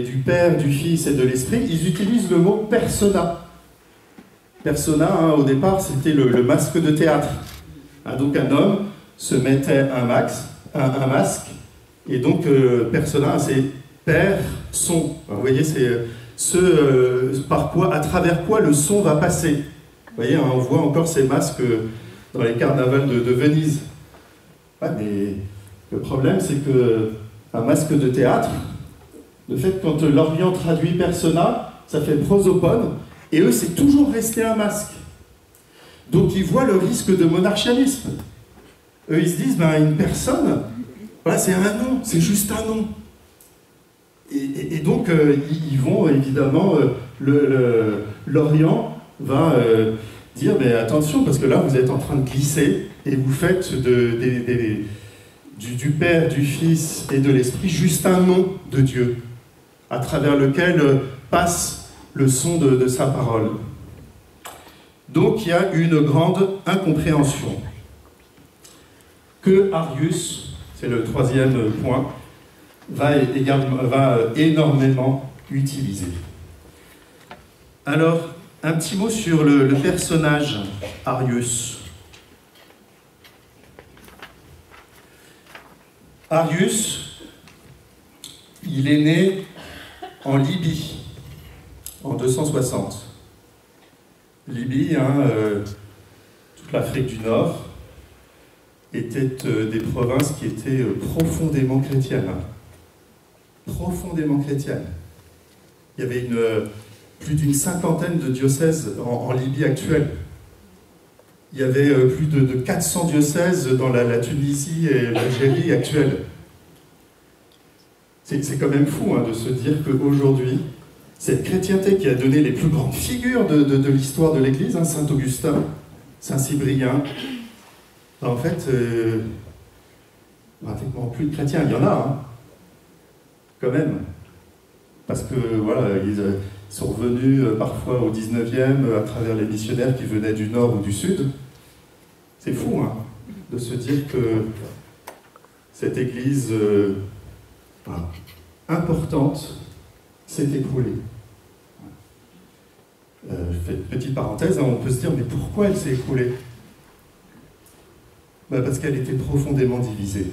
du Père, du Fils et de l'Esprit, ils utilisent le mot persona. Persona, hein, au départ, c'était le masque de théâtre. Hein, donc un homme se mettait un masque, et donc persona, c'est père, son. Alors, vous voyez, c'est à travers quoi le son va passer. Vous voyez, hein, on voit encore ces masques dans les carnavals de Venise. Ouais, mais le problème, c'est qu'un masque de théâtre, de fait, quand l'Orient traduit persona, ça fait prosopone, et eux, c'est toujours resté un masque. Donc, ils voient le risque de monarchianisme. Eux, ils se disent, ben, une personne, voilà, c'est un nom, c'est juste un nom. Et donc, ils vont, évidemment, l'Orient va dire, mais attention, parce que là, vous êtes en train de glisser, et vous faites du Père, du Fils et de l'Esprit juste un nom de Dieu, à travers lequel passe le son de sa parole. Donc il y a une grande incompréhension que Arius, c'est le troisième point, va énormément utiliser. Alors, un petit mot sur le personnage Arius. Arius, il est né en Libye, en 260. Libye, hein, toute l'Afrique du Nord, étaient des provinces qui étaient profondément chrétiennes. Hein. Profondément chrétiennes. Il y avait plus d'une cinquantaine de diocèses en Libye actuelle. Il y avait plus de 400 diocèses dans la Tunisie et l'Algérie actuelle. C'est quand même fou hein, de se dire qu'aujourd'hui, cette chrétienté qui a donné les plus grandes figures de l'histoire de l'Église, hein, Saint Augustin, Saint Cyprien, en fait, pratiquement plus de chrétiens. Il y en a, hein, quand même. Parce que, voilà, ils sont revenus parfois au 19e à travers les missionnaires qui venaient du nord ou du sud. C'est fou, hein, de se dire que cette Église importante s'est écroulée. Je fais une petite parenthèse, hein, on peut se dire, mais pourquoi elle s'est écroulée? Parce qu'elle était profondément divisée.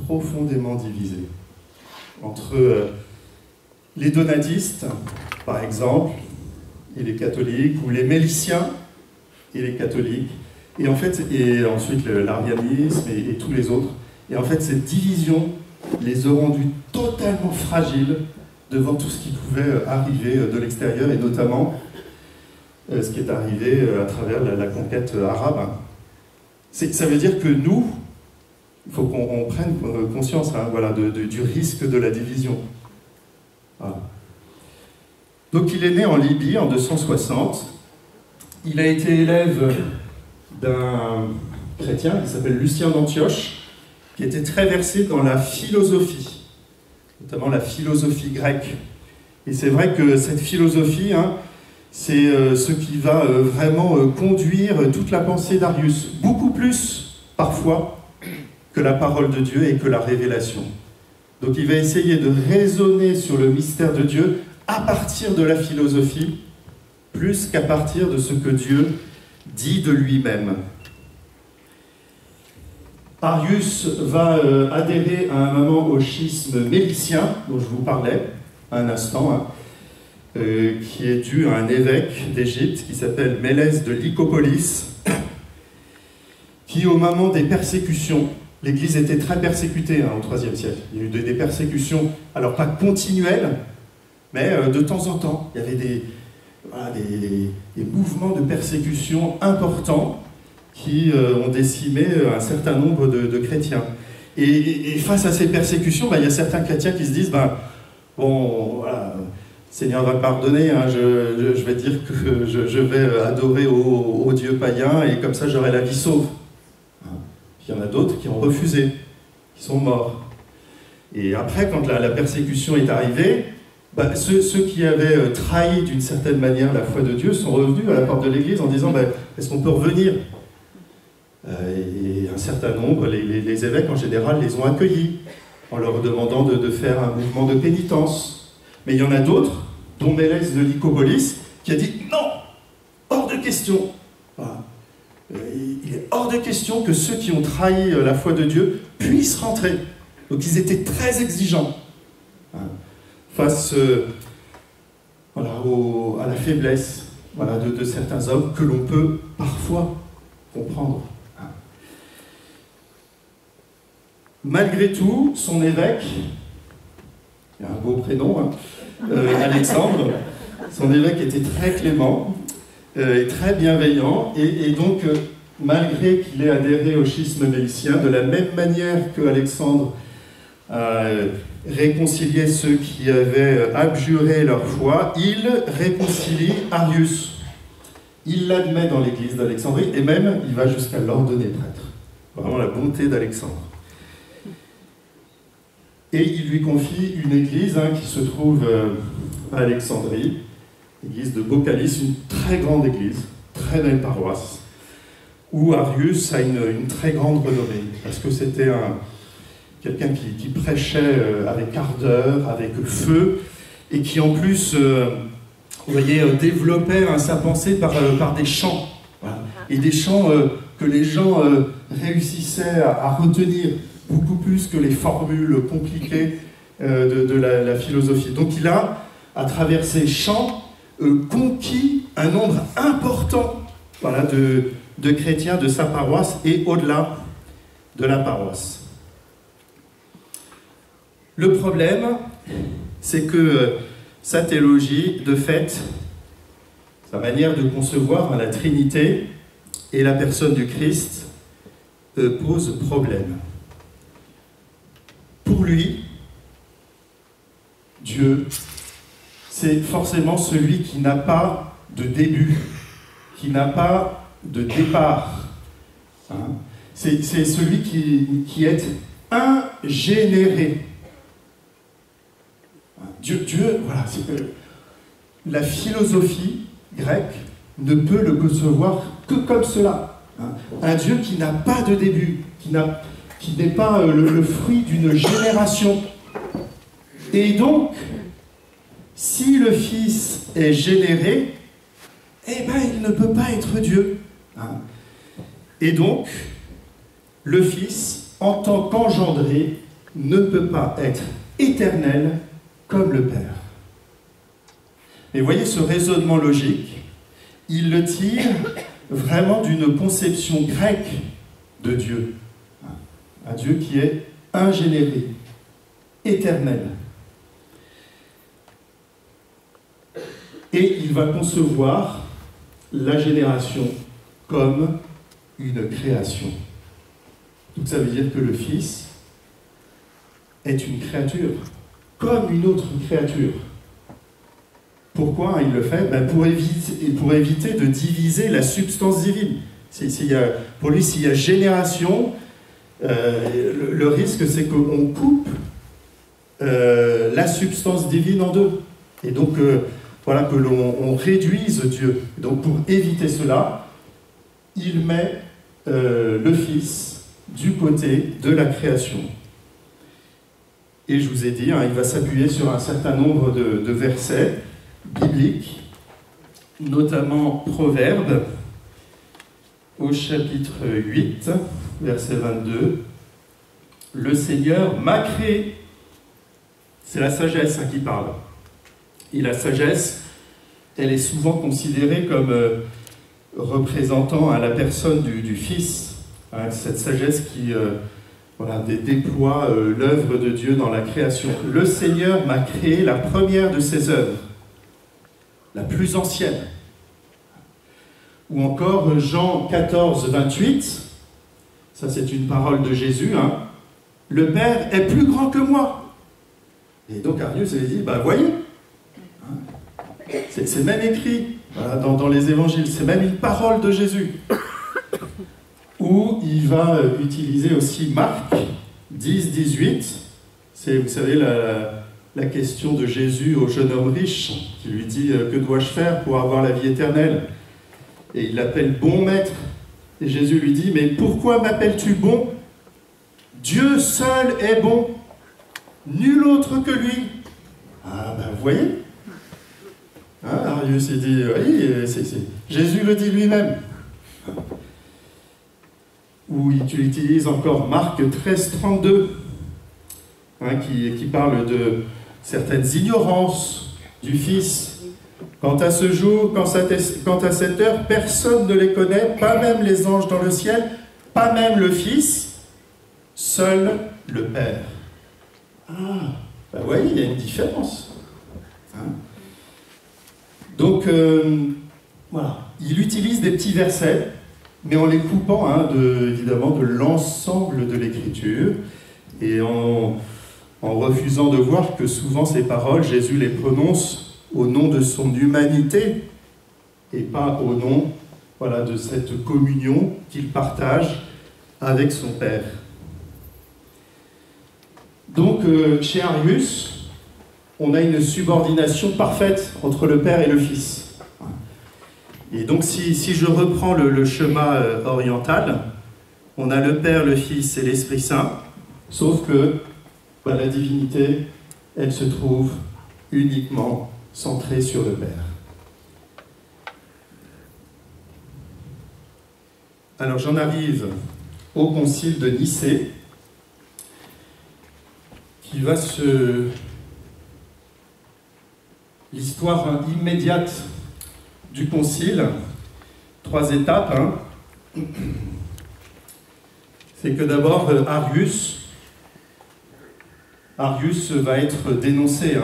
Profondément divisée. Entre les donatistes, par exemple, et les catholiques, ou les méliciens et les catholiques, et en fait, et ensuite l'arianisme et tous les autres. Et en fait, cette division les a rendus totalement fragiles devant tout ce qui pouvait arriver de l'extérieur, et notamment ce qui est arrivé à travers la conquête arabe. Ça veut dire que nous, il faut qu'on prenne conscience, hein, voilà, du risque de la division. Voilà. Donc il est né en Libye en 260. Il a été élève d'un chrétien qui s'appelle Lucien d'Antioche, qui était très versé dans la philosophie, notamment la philosophie grecque. Et c'est vrai que cette philosophie, hein, c'est ce qui va vraiment conduire toute la pensée d'Arius, beaucoup plus, parfois, que la parole de Dieu et que la révélation. Donc il va essayer de raisonner sur le mystère de Dieu à partir de la philosophie, plus qu'à partir de ce que Dieu dit de lui-même. Arius va adhérer à un moment au schisme mélicien, dont je vous parlais un instant, hein, qui est dû à un évêque d'Égypte qui s'appelle Mélès de Lycopolis, qui au moment des persécutions, l'Église était très persécutée, hein, au IIIe siècle. Il y a eu des persécutions, alors pas continuelles, mais de temps en temps. Il y avait des mouvements de persécution importants qui ont décimé un certain nombre de chrétiens. Et face à ces persécutions, il y a certains chrétiens qui se disent, bon, voilà, Seigneur va pardonner, hein, je vais dire que je vais adorer au Dieu païen, et comme ça j'aurai la vie sauve. Il y en a d'autres qui ont refusé, qui sont morts. Et après, quand la persécution est arrivée, ceux qui avaient trahi d'une certaine manière la foi de Dieu sont revenus à la porte de l'Église en disant est-ce qu'on peut revenir? Et un certain nombre, les évêques en général, les ont accueillis en leur demandant de faire un mouvement de pénitence. Mais il y en a d'autres, dont Mélès de Lycopolis, qui a dit non, hors de question. Voilà. Il est hors de question que ceux qui ont trahi la foi de Dieu puissent rentrer. Donc ils étaient très exigeants face voilà, à la faiblesse, voilà, de certains hommes que l'on peut parfois comprendre. Malgré tout, son évêque, il a un beau prénom, hein, Alexandre, son évêque était très clément, est très bienveillant, et donc, malgré qu'il ait adhéré au schisme mélicien, de la même manière que Alexandre réconciliait ceux qui avaient abjuré leur foi, il réconcilie Arius. Il l'admet dans l'église d'Alexandrie, et même, il va jusqu'à l'ordonner prêtre. Vraiment la bonté d'Alexandre. Et il lui confie une église qui se trouve à Alexandrie, l'église de Bocalis, une très grande église, très belle paroisse, où Arius a une très grande renommée, parce que c'était quelqu'un qui prêchait avec ardeur, avec feu, et qui en plus, vous voyez, développait sa pensée par des chants, voilà. Et des chants que les gens réussissaient à retenir beaucoup plus que les formules compliquées de la philosophie. Donc il a, à travers ses chants, conquis un nombre important, voilà, de chrétiens de sa paroisse et au-delà de la paroisse. Le problème, c'est que sa théologie, de fait, sa manière de concevoir la Trinité et la personne du Christ pose problème. Pour lui, Dieu c'est forcément celui qui n'a pas de début, qui n'a pas de départ. Hein? C'est celui qui est ingénéré. Dieu, voilà, la philosophie grecque ne peut le concevoir que comme cela. Hein? Un Dieu qui n'a pas de début, qui n'est pas le fruit d'une génération. Et donc, si le Fils est généré, eh bien, il ne peut pas être Dieu. Hein? Et donc, le Fils, en tant qu'engendré, ne peut pas être éternel comme le Père. Mais voyez ce raisonnement logique, il le tire vraiment d'une conception grecque de Dieu. Un Dieu qui est ingénéré, éternel. Et il va concevoir la génération comme une création. Donc ça veut dire que le Fils est une créature, comme une autre créature. Pourquoi il le fait? Pour éviter de diviser la substance divine. Pour lui, s'il y a génération, le risque c'est qu'on coupe la substance divine en deux. Et donc, voilà, que l'on réduise Dieu. Donc pour éviter cela, il met le Fils du côté de la création. Et je vous ai dit, il va s'appuyer sur un certain nombre de versets bibliques, notamment Proverbes, au chapitre 8, verset 22. « Le Seigneur m'a créé ». C'est la sagesse qui parle. Et la sagesse, elle est souvent considérée comme représentant à la personne du Fils. Hein, cette sagesse qui déploie l'œuvre de Dieu dans la création. Le Seigneur m'a créé la première de ses œuvres, la plus ancienne. Ou encore Jean 14, 28, ça c'est une parole de Jésus, hein, le Père est plus grand que moi. Et donc Arius avait dit, voyez, c'est même écrit voilà, dans les évangiles, c'est même une parole de Jésus. Où il va utiliser aussi Marc 10, 18. C'est, vous savez, la question de Jésus au jeune homme riche, qui lui dit « Que dois-je faire pour avoir la vie éternelle ?» Et il l'appelle « bon maître ». Et Jésus lui dit « Mais pourquoi m'appelles-tu bon? Dieu seul est bon, nul autre que lui. » Ah ben vous voyez, Arius il dit « Oui, Jésus le dit lui-même. » Où tu utilises encore Marc 13, 32, qui parle de certaines ignorances du Fils. Quant à ce jour, quant à cette heure, personne ne les connaît, pas même les anges dans le ciel, pas même le Fils, seul le Père. Ah, vous voyez, il y a une différence. Donc, voilà, il utilise des petits versets, mais en les coupant évidemment de l'ensemble de l'Écriture, et en refusant de voir que souvent ces paroles, Jésus les prononce au nom de son humanité, et pas au nom de cette communion qu'il partage avec son Père. Donc, chez Arius, on a une subordination parfaite entre le Père et le Fils. Et donc, si je reprends le schéma oriental, on a le Père, le Fils et l'Esprit Saint, sauf que la divinité, elle se trouve uniquement centrée sur le Père. Alors, j'en arrive au concile de Nicée, qui va l'histoire immédiate du concile, 3 étapes. C'est que d'abord, Arius va être dénoncé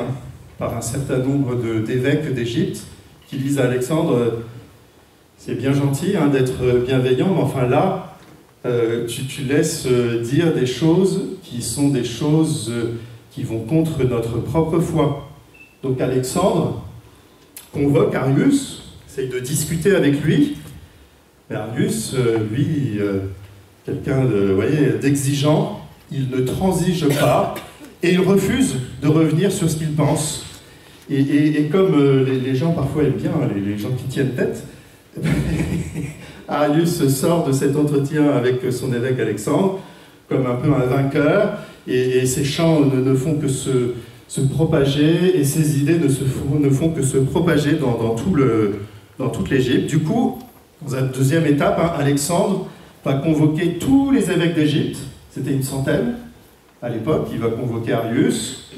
par un certain nombre d'évêques d'Égypte qui disent à Alexandre « C'est bien gentil d'être bienveillant, mais enfin là, tu laisses dire des choses qui sont des choses qui vont contre notre propre foi. Donc Alexandre convoque Arius, essaye de discuter avec lui. Mais Arius, lui, quelqu'un d'exigeant, il ne transige pas et il refuse de revenir sur ce qu'il pense. Et comme les gens parfois aiment bien, les gens qui tiennent tête, Arius sort de cet entretien avec son évêque Alexandre comme un peu un vainqueur, et ses chants ne font que se propager, et ses idées ne font que se propager dans toute l'Égypte. Du coup, dans la deuxième étape, Alexandre va convoquer tous les évêques d'Égypte, c'était une centaine à l'époque, il va convoquer Arius,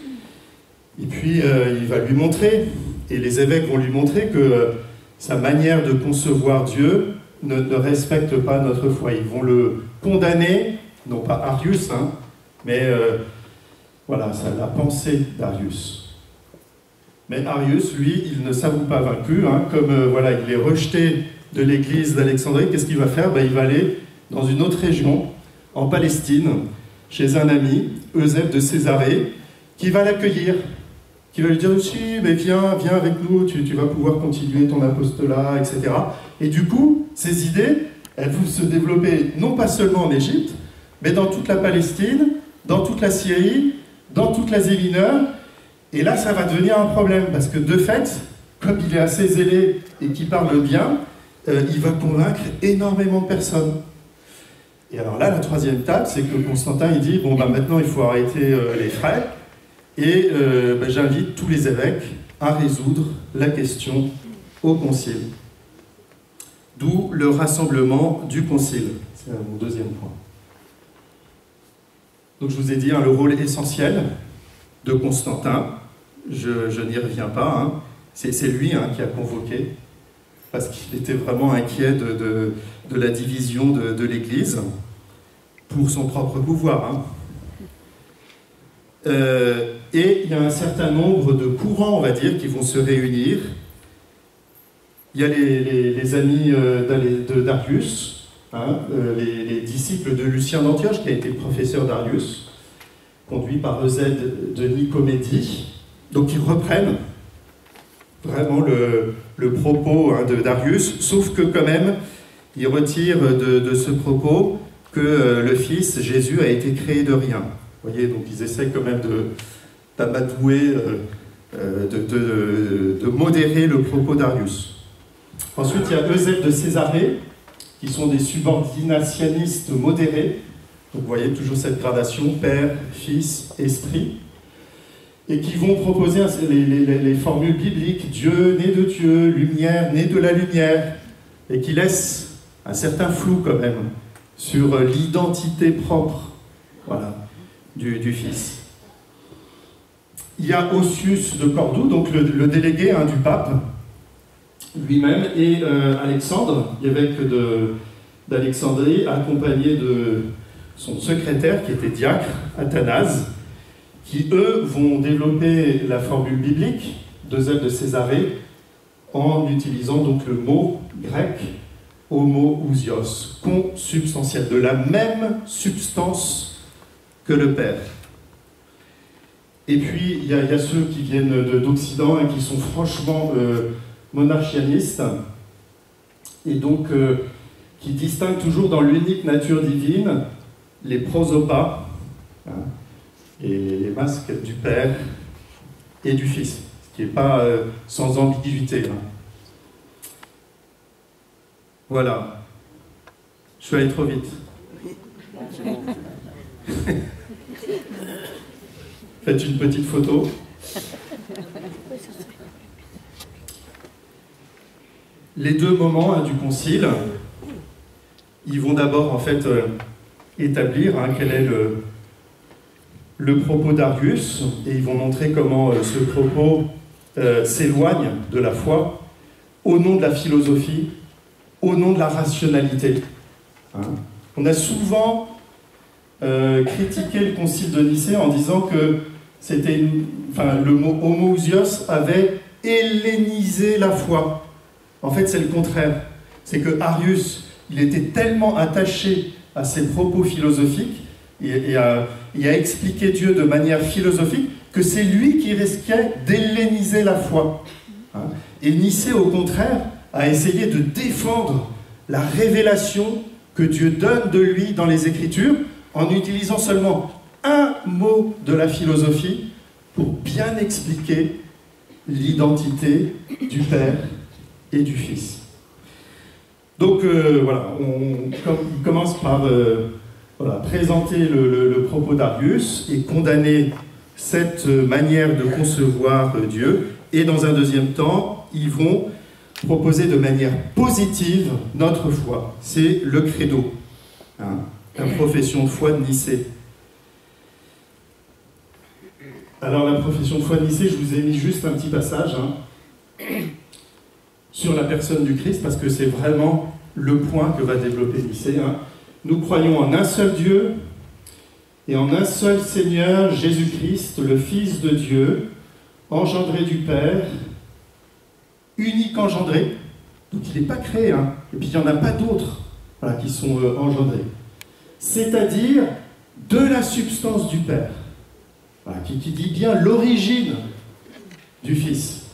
et puis il va lui montrer, et les évêques vont lui montrer que sa manière de concevoir Dieu ne respecte pas notre foi. Ils vont le condamner, non pas Arius, mais voilà, c'est la pensée d'Arius. Mais Arius, lui, il ne s'avoue pas vaincu, comme voilà, il est rejeté de l'église d'Alexandrie. Qu'est-ce qu'il va faire? Il va aller dans une autre région, en Palestine, chez un ami, Eusèbe de Césarée, qui va l'accueillir, qui va lui dire aussi, mais viens avec nous, tu vas pouvoir continuer ton apostolat, etc. Et du coup, ces idées, elles vont se développer non pas seulement en Égypte, mais dans toute la Palestine, dans toute la Syrie, dans toute l'Asie mineure. Et là, ça va devenir un problème, parce que de fait, comme il est assez zélé et qu'il parle bien, il va convaincre énormément de personnes. Et alors là, la troisième étape, c'est que Constantin, il dit, bon, maintenant, il faut arrêter les frais, et j'invite tous les évêques à résoudre la question au concile. D'où le rassemblement du concile. C'est mon deuxième point. Donc je vous ai dit le rôle essentiel de Constantin. Je n'y reviens pas. C'est lui qui a convoqué, parce qu'il était vraiment inquiet de la division de l'Église pour son propre pouvoir. Et il y a un certain nombre de courants, on va dire, qui vont se réunir. Il y a les amis d'Arius, les disciples de Lucien d'Antioche, qui a été professeur d'Arius, conduit par Eusèbe de Nicomédie. Donc ils reprennent vraiment le propos d'Arius, sauf que quand même, ils retirent de ce propos que le Fils, Jésus, a été créé de rien. Vous voyez, donc ils essaient quand même d'amadouer, de modérer le propos d'Arius. Ensuite, il y a Eusèbe de Césarée, qui sont des subordinationnistes modérés. Donc vous voyez toujours cette gradation, Père, Fils, Esprit, et qui vont proposer les formules bibliques, Dieu, né de Dieu, lumière, né de la lumière, et qui laissent un certain flou quand même sur l'identité propre, voilà, du Fils. Il y a Osius de Cordoue, donc le délégué du pape lui-même, et Alexandre, évêque d'Alexandrie, accompagné de son secrétaire qui était diacre, Athanase, qui eux vont développer la formule biblique d'Eusèbe de Césarée en utilisant donc le mot grec homoousios, consubstantiel, de la même substance que le Père. Et puis il y a ceux qui viennent d'Occident et qui sont franchement monarchianistes, et donc qui distinguent toujours dans l'unique nature divine les prosopas, et les masques du Père et du Fils, ce qui n'est pas sans ambiguïté. Voilà. Je suis allé trop vite. Faites une petite photo. Les deux moments du concile, ils vont d'abord en fait établir quel est le propos d'Arius, et ils vont montrer comment ce propos s'éloigne de la foi au nom de la philosophie, au nom de la rationalité. On a souvent critiqué le concile de Nicée en disant que le mot homoousios avait hellénisé la foi. En fait, c'est le contraire. C'est que Arius, il était tellement attaché à ses propos philosophiques, et a expliqué Dieu de manière philosophique, que c'est lui qui risquait d'helléniser la foi. Hein. Et Nicée, au contraire, a essayé de défendre la révélation que Dieu donne de lui dans les Écritures, en utilisant seulement un mot de la philosophie pour bien expliquer l'identité du Père et du Fils. Donc voilà, il commence par présenter le propos d'Arius et condamner cette manière de concevoir Dieu. Et dans un deuxième temps, ils vont proposer de manière positive notre foi. C'est le credo, hein, la profession de foi de Nicée. Alors la profession de foi de Nicée, je vous ai mis juste un petit passage sur la personne du Christ, parce que c'est vraiment le point que va développer Nicée. Hein. Nous croyons en un seul Dieu et en un seul Seigneur, Jésus-Christ, le Fils de Dieu, engendré du Père, unique engendré. Donc il n'est pas créé, hein. Et puis il n'y en a pas d'autres qui sont engendrés. C'est-à-dire de la substance du Père. Voilà, qui dit bien l'origine du Fils.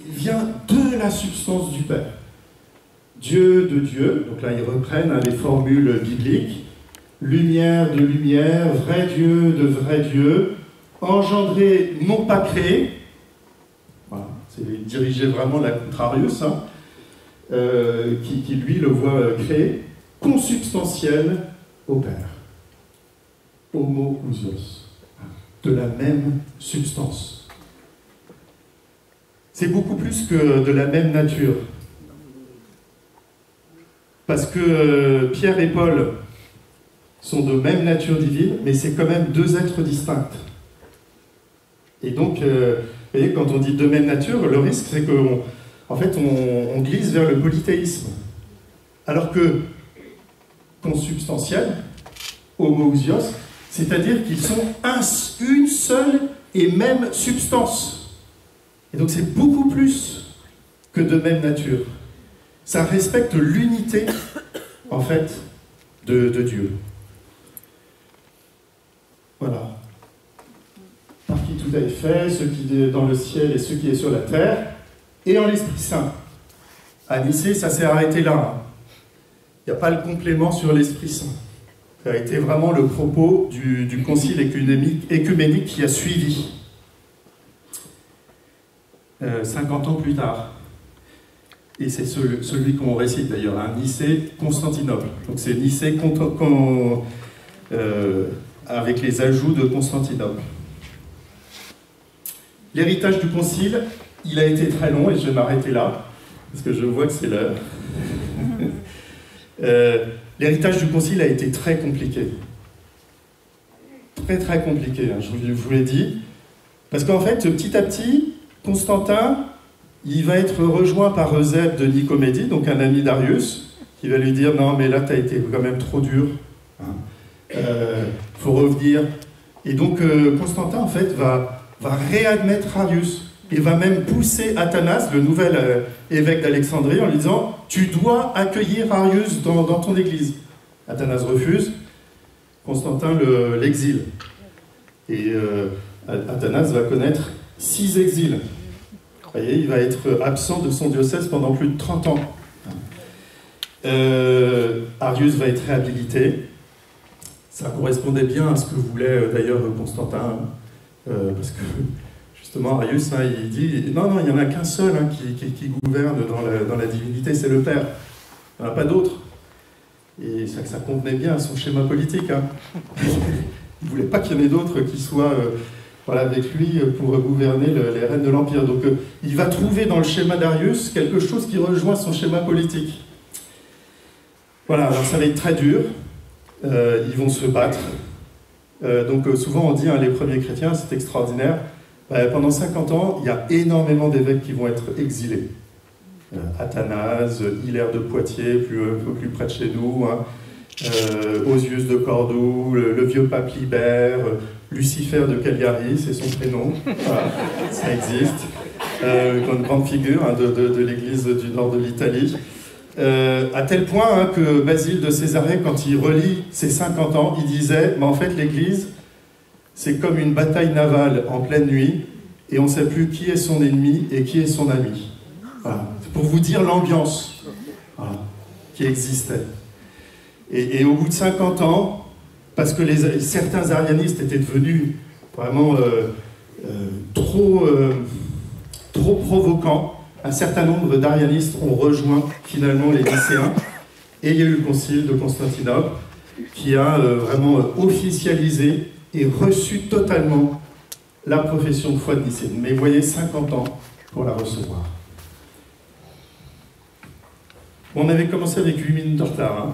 Il vient de la substance du Père. Dieu de Dieu, donc là ils reprennent les formules bibliques, lumière de lumière, vrai Dieu de vrai Dieu, engendré, non pas créé, voilà, c'est diriger vraiment la contrarius, hein, qui lui le voit créé, consubstantiel au Père, homoousios, de la même substance. C'est beaucoup plus que de la même nature. Parce que Pierre et Paul sont de même nature divine, mais c'est quand même deux êtres distincts. Et donc, vous voyez, quand on dit de même nature, le risque, c'est qu'on on glisse vers le polythéisme. Alors que consubstantiel, homoousios, c'est-à-dire qu'ils sont une seule et même substance. Et donc c'est beaucoup plus que de même nature. Ça respecte l'unité, en fait, de Dieu. Voilà. Par qui tout a été fait, ce qui est dans le ciel et ce qui est sur la terre, et en l'Esprit Saint. À Nicée, ça s'est arrêté là. Il n'y a pas le complément sur l'Esprit Saint. Ça a été vraiment le propos du concile écuménique qui a suivi. 50 ans plus tard. Et c'est celui qu'on récite d'ailleurs, hein, Nicée-Constantinople. Donc c'est Nicée avec les ajouts de Constantinople. L'héritage du concile, il a été très long, et je vais m'arrêter là, parce que je vois que c'est l'heure. L'héritage du concile a été très compliqué. Très très compliqué, hein, je vous l'ai dit. Parce qu'en fait, petit à petit, Constantin, il va être rejoint par Eusèbe de Nicomédie, donc un ami d'Arius, qui va lui dire « Non, mais là, tu as été quand même trop dur. Faut revenir. » Et donc, Constantin, en fait, va réadmettre Arius, et va même pousser Athanas, le nouvel évêque d'Alexandrie, en lui disant « Tu dois accueillir Arius dans ton église. » Athanas refuse, Constantin l'exile. Et Athanas va connaître 6 exils. Vous voyez, il va être absent de son diocèse pendant plus de 30 ans. Arius va être réhabilité. Ça correspondait bien à ce que voulait d'ailleurs Constantin, parce que justement Arius, hein, il dit non, il n'y en a qu'un seul qui gouverne dans la divinité, c'est le Père. Il n'y en a pas d'autre. Et ça convenait bien à son schéma politique. Hein. Il ne voulait pas qu'il y en ait d'autres qui soient avec lui pour gouverner les rênes de l'Empire. Donc il va trouver dans le schéma d'Arius quelque chose qui rejoint son schéma politique. Voilà, alors ça va être très dur. Ils vont se battre. Donc souvent on dit, hein, les premiers chrétiens, c'est extraordinaire. Pendant 50 ans, il y a énormément d'évêques qui vont être exilés. Athanase, Hilaire de Poitiers, un peu plus près de chez nous, hein. Osius de Cordoue, le vieux pape Libère, Lucifer de Cagliari, c'est son prénom, voilà, ça existe. Une grande figure, hein, de l'église du nord de l'Italie. À tel point hein, que Basile de Césarée, quand il relit ses 50 ans, il disait « Mais en fait, l'Église, c'est comme une bataille navale en pleine nuit, et on ne sait plus qui est son ennemi et qui est son ami. » Voilà. C'est pour vous dire l'ambiance voilà, qui existait. Et au bout de 50 ans, parce que certains arianistes étaient devenus vraiment trop provoquants, un certain nombre d'arianistes ont rejoint finalement les Nicéens, et il y a eu le concile de Constantinople qui a vraiment officialisé et reçu totalement la profession de foi de Nicée. Mais vous voyez, 50 ans pour la recevoir. On avait commencé avec 8 minutes de retard. Hein.